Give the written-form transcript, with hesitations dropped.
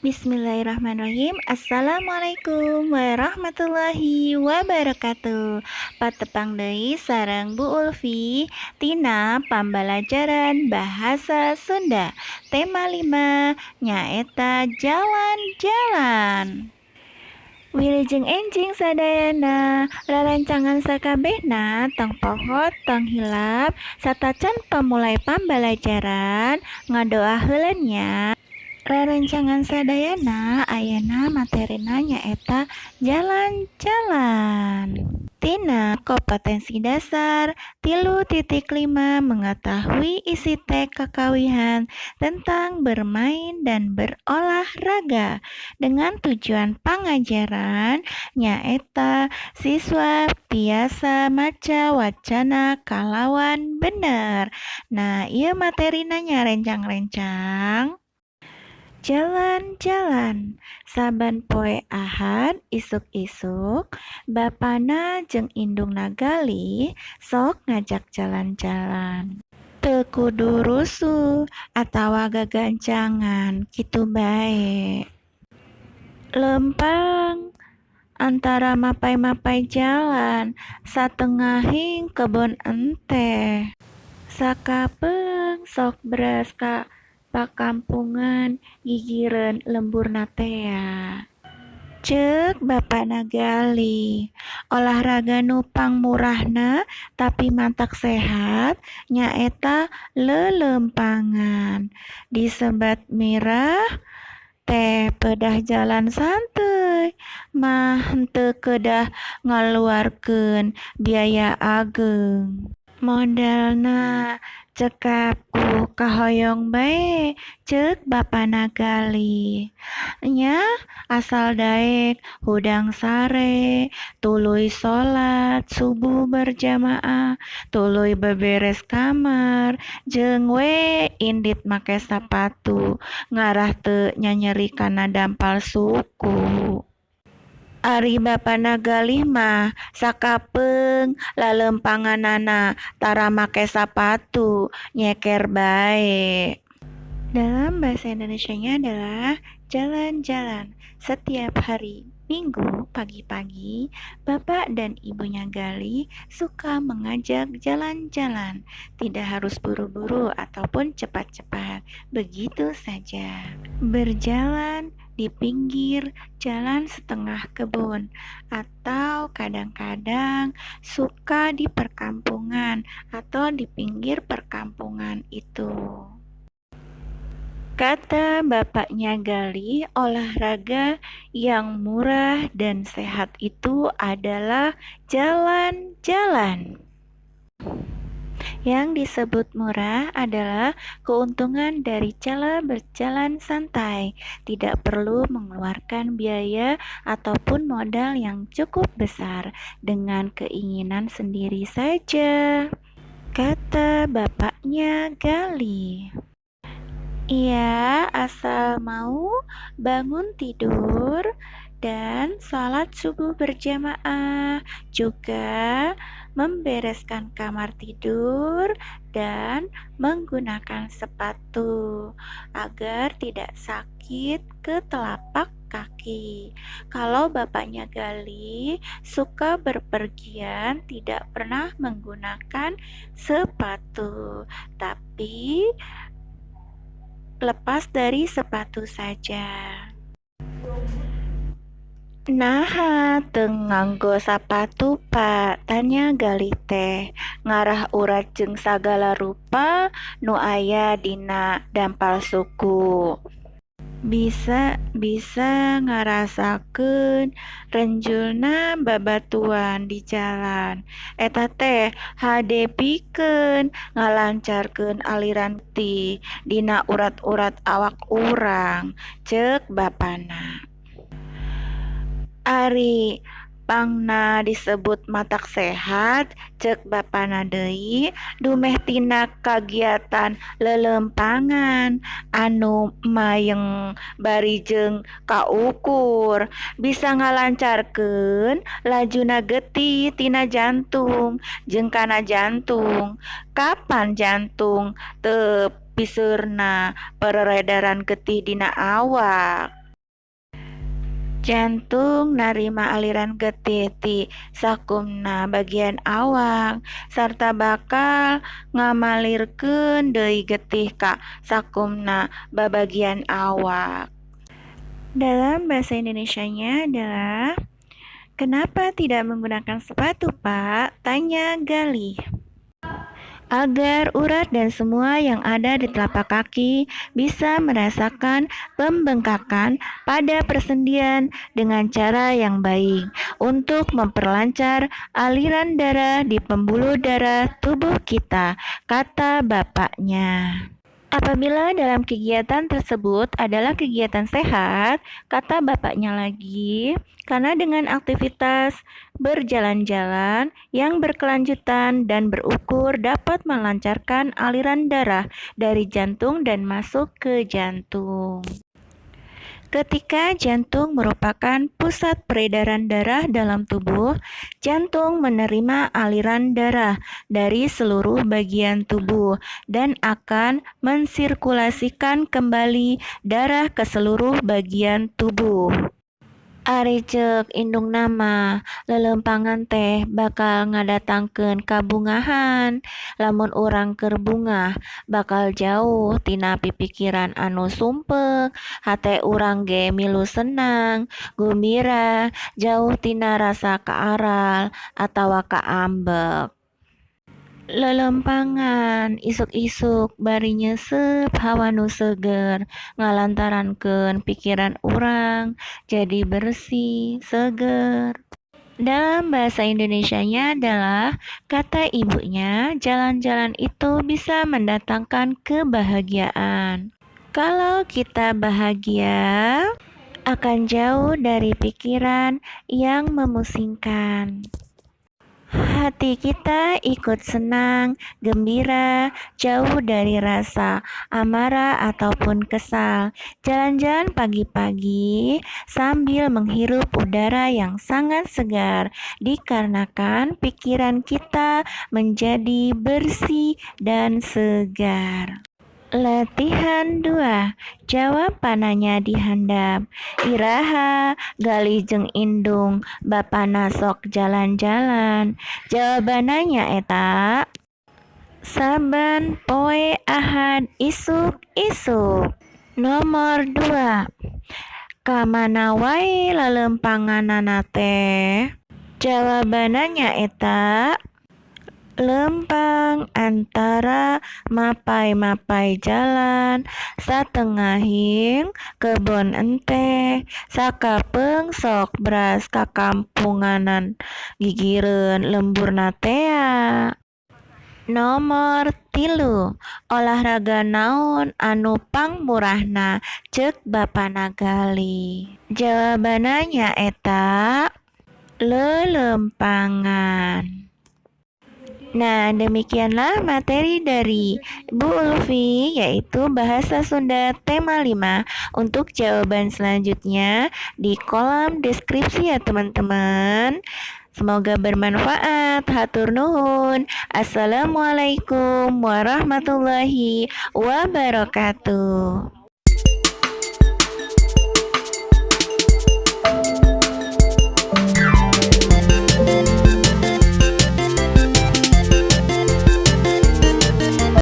Bismillahirrahmanirrahim. Assalamualaikum warahmatullahi wabarakatuh. Patepang deui sareng Bu Ulfi tina pambalajaran bahasa Sunda. Tema 5 nyaeta jalan-jalan. Wilujeng enjing sadayana rarancangan sakabehna tong pohot tong hilap satacan pamulai pambalajaran ngadoa heula nya. Rarancangan sadayana ayeuna materina nyaeta jalan-jalan. Tina kompetensi dasar 3.5 mengetahui isi teks kakawihan tentang bermain dan berolahraga dengan tujuan pangajaran nyaeta siswa biasa maca wacana kalawan bener. Nah, ieu materina nya rencang-rencang jalan-jalan. Saban poe Ahad isuk-isuk bapana jeung indungna Galih sok ngajak jalan-jalan. Teu kudu rusuh atawa gagancangan, kitu bae. Lempang antara mapai-mapai jalan satengahing kebon enteh. Sakapeung sok beras ka pakampungan gigireun lemburna tea. Ceuk bapana Galih, olahraga nu pangmurahna tapi mantak sehat nyaeta lelempangan. Disebat mirah teh pedah jalan santai mah henteu kedah ngaluarkeun biaya ageung. Modalna cekap ku kahoyong bae ceuk bapana Galih. Nya asal daek hudang sare, tuluy salat subuh berjamaah, tuluy beberes kamar, jeung we indit make sapatu, ngarah teu nyanyeri kana dampal suku. Ari bapana Galih mah sakapeung lalempanganana tara make sapatu, nyeker bae. Dalam bahasa Indonesianya adalah jalan-jalan. Setiap hari Minggu pagi-pagi, bapak dan ibunya Galih suka mengajak jalan-jalan. Tidak harus buru-buru ataupun cepat-cepat, begitu saja. Berjalan di pinggir jalan setengah kebun, atau kadang-kadang suka di perkampungan atau di pinggir perkampungan itu. Kata bapaknya Galih, olahraga yang murah dan sehat itu adalah jalan-jalan. Yang disebut murah adalah keuntungan dari cara berjalan santai, tidak perlu mengeluarkan biaya ataupun modal yang cukup besar, dengan keinginan sendiri saja. Kata bapaknya Galih. Ia asal mau bangun tidur dan salat subuh berjamaah, juga membereskan kamar tidur dan menggunakan sepatu agar tidak sakit ke telapak kaki. Kalau bapaknya Galih suka berpergian tidak pernah menggunakan sepatu, tapi lepas dari sepatu saja. Naha teu nganggo sapatu Pak, tanya Galih teh, ngarah urat jeung sagala rupa nu aya dina dampal suku. Bisa ngarasakeun renjulna babatuan di jalan. Eta teh hadepikeun ngalancarkeun aliran putih dina urat-urat awak urang, ceuk bapana. Ari pangna disebut matak sehat cek bapana deui dumeh tina kagiatan lelempangan anu mayeng barijeng kaukur bisa ngalancarkeun lajuna getih tina jantung jeung kana jantung kapan jantung teu piseurna peredaran getih dina awak. Jantung narima aliran getih ti sakumna bagian awak sarta bakal ngamalirkeun deui getih ka sakumna babagian awak. Dalam bahasa Indonesianya adalah kenapa tidak menggunakan sepatu, Pak? Tanya Galih. Agar urat dan semua yang ada di telapak kaki bisa merasakan pembengkakan pada persendian dengan cara yang baik untuk memperlancar aliran darah di pembuluh darah tubuh kita, kata bapaknya. Apabila dalam kegiatan tersebut adalah kegiatan sehat, kata bapaknya lagi, karena dengan aktivitas berjalan-jalan yang berkelanjutan dan berukur dapat melancarkan aliran darah dari jantung dan masuk ke jantung. Ketika jantung merupakan pusat peredaran darah dalam tubuh, jantung menerima aliran darah dari seluruh bagian tubuh dan akan mensirkulasikan kembali darah ke seluruh bagian tubuh. Ari ceuk indung nama lelempangan teh bakal ngadatangkeun kabungahan. Lamun urang keur bungah bakal jauh tina pipikiran anu sumpek. Hate urang ge milu senang, gembira, jauh tina rasa kaaral atawa kaambek. Lelempangan isuk-isuk bari nyesep hawa nu seger ngalantarankeun pikiran urang jadi bersih, seger. Dalam bahasa Indonesianya adalah kata ibunya, jalan-jalan itu bisa mendatangkan kebahagiaan. Kalau kita bahagia, akan jauh dari pikiran yang memusingkan. Hati kita ikut senang, gembira, jauh dari rasa amarah ataupun kesal. Jalan-jalan pagi-pagi sambil menghirup udara yang sangat segar, dikarenakan pikiran kita menjadi bersih dan segar. Latihan 2. Jawab pananya dihandap. Iraha, Galih jeung Indung, bapana sok jalan-jalan. Jawabananya eta saban poe Ahad isuk-isuk. Nomor 2. Kamana wae lelempanganana teh? Jawabananya eta lempang antara mapai-mapai jalan satengahing kebon ente sakapeung sok beras kakampunganan gigireun lemburna tea. Nomor 3. Olahraga naon anu pangmurahna ceuk bapana Galih? Jawabananya eta lelempangan. Nah, demikianlah materi dari Bu Ulfi, yaitu Bahasa Sunda tema 5. Untuk jawaban selanjutnya di kolom deskripsi ya teman-teman. Semoga bermanfaat. Hatur nuhun. Assalamualaikum warahmatullahi wabarakatuh.